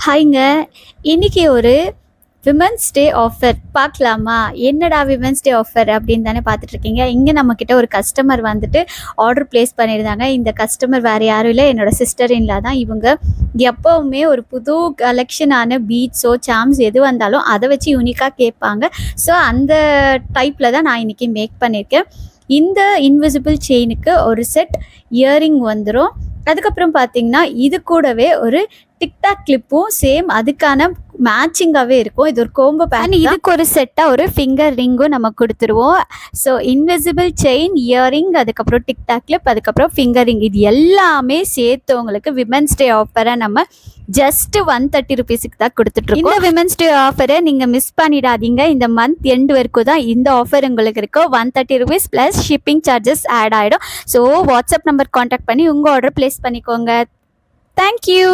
ஹாய்ங்க. இன்னைக்கு ஒரு women's day offer பார்க்கலாமா? என்னடா விமென்ஸ் டே ஆஃபர் அப்படின்னு தானே பார்த்துட்ருக்கீங்க. இங்கே நம்மக்கிட்ட ஒரு கஸ்டமர் வந்துட்டு ஆர்டர் ப்ளேஸ் பண்ணியிருந்தாங்க. இந்த கஸ்டமர் வேறு யாரும் இல்லை, என்னோடய சிஸ்டர் இன்லா தான். இவங்க எப்போவுமே ஒரு புது கலெக்ஷனான பீட்ஸோ சாம்ஸ் எது வந்தாலும் அதை வச்சு யூனிக்காக கேட்பாங்க. ஸோ அந்த டைப்பில் தான் நான் இன்றைக்கி மேக் பண்ணியிருக்கேன். இந்த இன்விசிபிள் செயினுக்கு ஒரு செட் இயரிங் வந்துடும். அதுக்கப்புறம் பார்த்தீங்கன்னா இது கூடவே ஒரு டிக்டாக் கிளிப்பும் சேம் அதுக்கான மேட்சிங்காகவே இருக்கும். இது ஒரு கோம்போ பேன். இதுக்கு ஒரு செட்டாக ஒரு ஃபிங்கர் ரிங்கும் நம்ம கொடுத்துருவோம். ஸோ இன்விசிபிள் செயின், இயரிங், அதுக்கப்புறம் டிக்டாக் கிளிப், அதுக்கப்புறம் ஃபிங்கர் ரிங், இது எல்லாமே சேர்த்து உங்களுக்கு விமென்ஸ் டே ஆஃபரை நம்ம ஜஸ்ட் 130 ருபீஸுக்கு தான் கொடுத்துட்ருக்கோம். இந்த விமென்ஸ் டே ஆஃபரை நீங்கள் மிஸ் பண்ணிடாதீங்க. இந்த மந்த் எண்டு வரைக்கும் தான் இந்த ஆஃபர் உங்களுக்கு இருக்கும். 130 rupees plus shipping charges add ஆகிடும். ஸோ வாட்ஸ்அப் நம்பர் காண்டாக்ட் பண்ணி உங்கள் ஆர்டர் ப்ளேஸ் பண்ணிக்கோங்க. தேங்க்யூ.